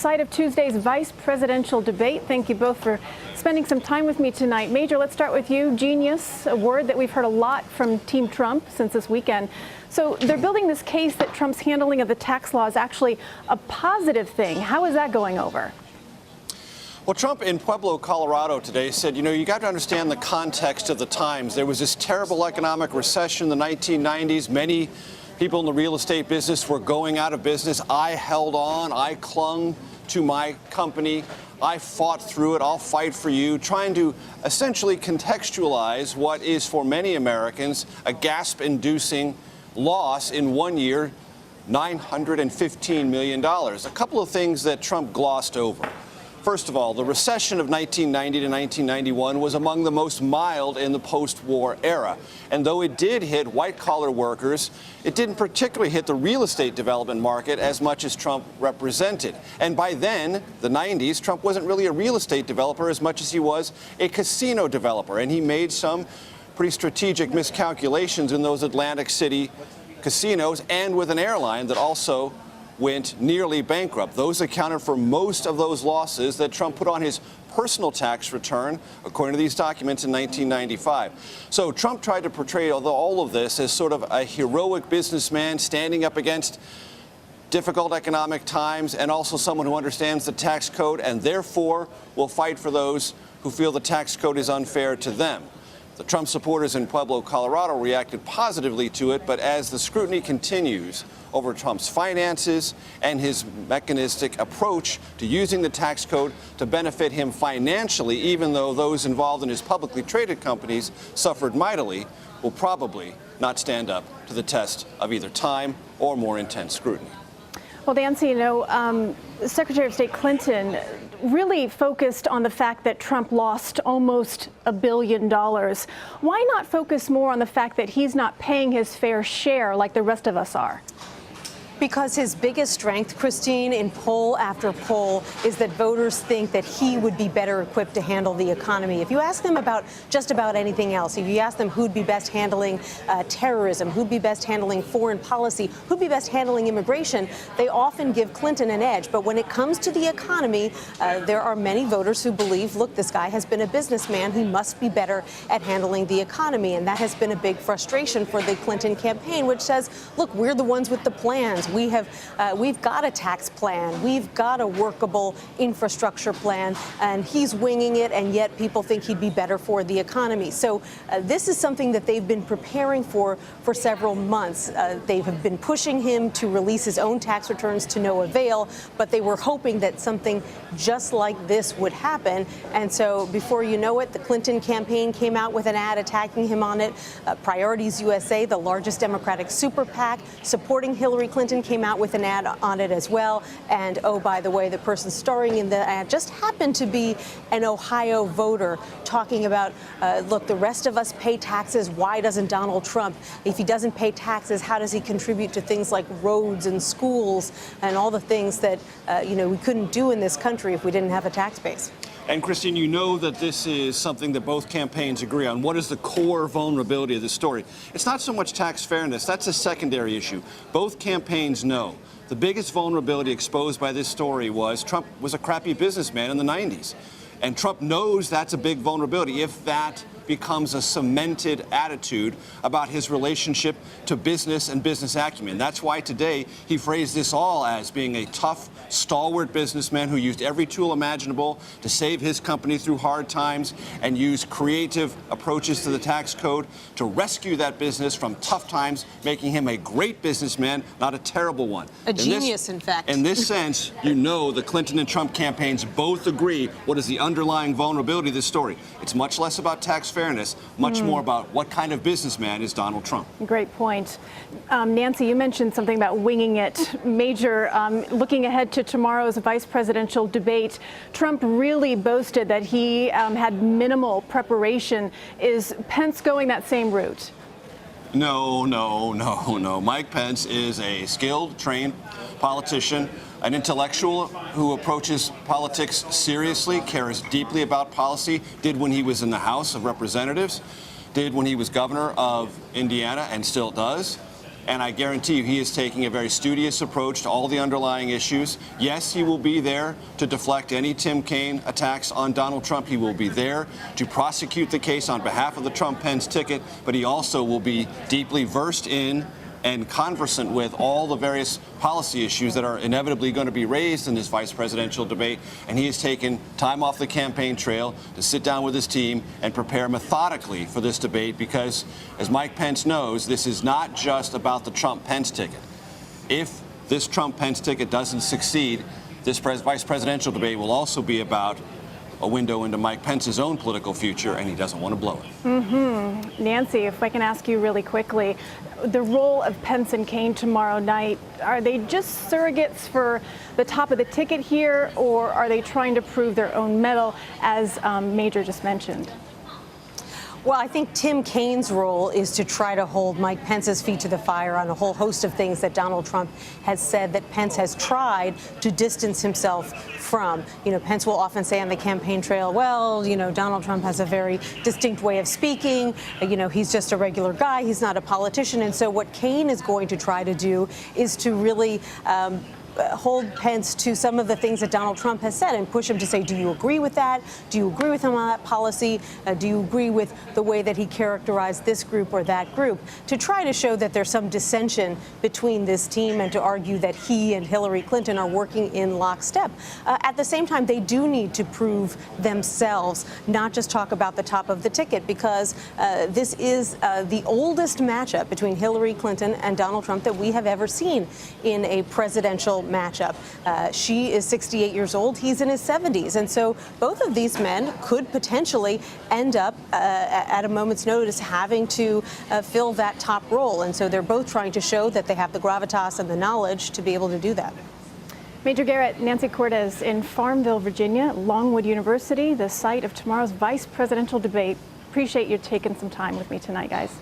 site of Tuesday's vice presidential debate. Thank you both for spending some time with me tonight. Major, let's start with you. Genius, a word that we've heard a lot from Team Trump since this weekend. So they're building this case that Trump's handling of the tax law is actually a positive thing. How is that going over? Well, Trump in Pueblo, Colorado today said, you got to understand the context of the times. There was this terrible economic recession in the 1990s. Many people in the real estate business were going out of business. I held on. I clung to my company. I fought through it. I'll fight for you, trying to essentially contextualize what is for many Americans a gasp-inducing loss in 1 year, $915 million. A couple of things that Trump glossed over. First of all, the recession of 1990 to 1991 was among the most mild in the post-war era. And though it did hit white-collar workers, it didn't particularly hit the real estate development market as much as Trump represented. And by then, the 90s, Trump wasn't really a real estate developer as much as he was a casino developer. And he made some pretty strategic miscalculations in those Atlantic City casinos and with an airline that also went nearly bankrupt. Those accounted for most of those losses that Trump put on his personal tax return, according to these documents, in 1995. So Trump tried to portray all of this as sort of a heroic businessman standing up against difficult economic times and also someone who understands the tax code and therefore will fight for those who feel the tax code is unfair to them. The Trump supporters in Pueblo, Colorado reacted positively to it, but as the scrutiny continues over Trump's finances and his mechanistic approach to using the tax code to benefit him financially, even though those involved in his publicly traded companies suffered mightily, will probably not stand up to the test of either time or more intense scrutiny. Well, Nancy, Secretary of State Clinton really focused on the fact that Trump lost almost $1 billion. Why not focus more on the fact that he's not paying his fair share like the rest of us are? Because his biggest strength, Christine, in poll after poll, is that voters think that he would be better equipped to handle the economy. If you ask them about just about anything else, if you ask them who'd be best handling terrorism, who'd be best handling foreign policy, who'd be best handling immigration, they often give Clinton an edge. But when it comes to the economy, there are many voters who believe, look, this guy has been a businessman. He must be better at handling the economy. And that has been a big frustration for the Clinton campaign, which says, look, we're the ones with the plans. We've got a tax plan. We've got a workable infrastructure plan, and he's winging it, and yet people think he'd be better for the economy. So this is something that they've been preparing for several months. They have been pushing him to release his own tax returns to no avail, but they were hoping that something just like this would happen. And so before you know it, the Clinton campaign came out with an ad attacking him on it. Priorities USA, the largest Democratic super PAC supporting Hillary Clinton, came out with an ad on it as well. And oh, by the way, the person starring in the ad just happened to be an Ohio voter talking about, look, the rest of us pay taxes. Why doesn't Donald Trump? If he doesn't pay taxes, how does he contribute to things like roads and schools and all the things that, we couldn't do in this country if we didn't have a tax base? And Christine, you know that this is something that both campaigns agree on. What is the core vulnerability of this story? It's not so much tax fairness. That's a secondary issue. Both campaigns know the biggest vulnerability exposed by this story was Trump was a crappy businessman in the 90s. And Trump knows that's a big vulnerability if that becomes a cemented attitude about his relationship to business and business acumen. That's why today he phrased this all as being a tough, stalwart businessman who used every tool imaginable to save his company through hard times and used creative approaches to the tax code to rescue that business from tough times, making him a great businessman, not a terrible one. A genius, in fact. In this sense, the Clinton and Trump campaigns both agree what is the underlying vulnerability of this story. It's much less about tax fairness, much more about what kind of businessman is Donald Trump. Great point. Nancy, you mentioned something about winging it. Major, looking ahead to tomorrow's vice presidential debate, Trump really boasted that he had minimal preparation. Is Pence going that same route? No. Mike Pence is a skilled, trained politician, an intellectual who approaches politics seriously, cares deeply about policy, did when he was in the House of Representatives, did when he was governor of Indiana and still does. And I guarantee you he is taking a very studious approach to all the underlying issues. Yes, he will be there to deflect any Tim Kaine attacks on Donald Trump. He will be there to prosecute the case on behalf of the Trump-Pence ticket, but he also will be deeply versed in and conversant with all the various policy issues that are inevitably going to be raised in this vice presidential debate. And he has taken time off the campaign trail to sit down with his team and prepare methodically for this debate because, as Mike Pence knows, this is not just about the Trump-Pence ticket. If this Trump-Pence ticket doesn't succeed, this vice presidential debate will also be about a window into Mike Pence's own political future, and he doesn't want to blow it. Nancy, if I can ask you really quickly, the role of Pence and Kaine tomorrow night, are they just surrogates for the top of the ticket here, or are they trying to prove their own mettle, as Major just mentioned? Well, I think Tim Kaine's role is to try to hold Mike Pence's feet to the fire on a whole host of things that Donald Trump has said that Pence has tried to distance himself from. You know, Pence will often say on the campaign trail, well, you know, Donald Trump has a very distinct way of speaking. You know, he's just a regular guy. He's not a politician. And so what Kaine is going to try to do is to really hold Pence to some of the things that Donald Trump has said and push him to say, do you agree with that? Do you agree with him on that policy? Do you agree with the way that he characterized this group or that group? To try to show that there's some dissension between this team and to argue that he and Hillary Clinton are working in lockstep. At the same time, they do need to prove themselves, not just talk about the top of the ticket, because this is the oldest matchup between Hillary Clinton and Donald Trump that we have ever seen in a presidential matchup. She is 68 years old. He's in his 70s. And so both of these men could potentially end up at a moment's notice having to fill that top role. And so they're both trying to show that they have the gravitas and the knowledge to be able to do that. Major Garrett, Nancy Cortez in Farmville, Virginia, Longwood University, the site of tomorrow's vice presidential debate. Appreciate you taking some time with me tonight, guys.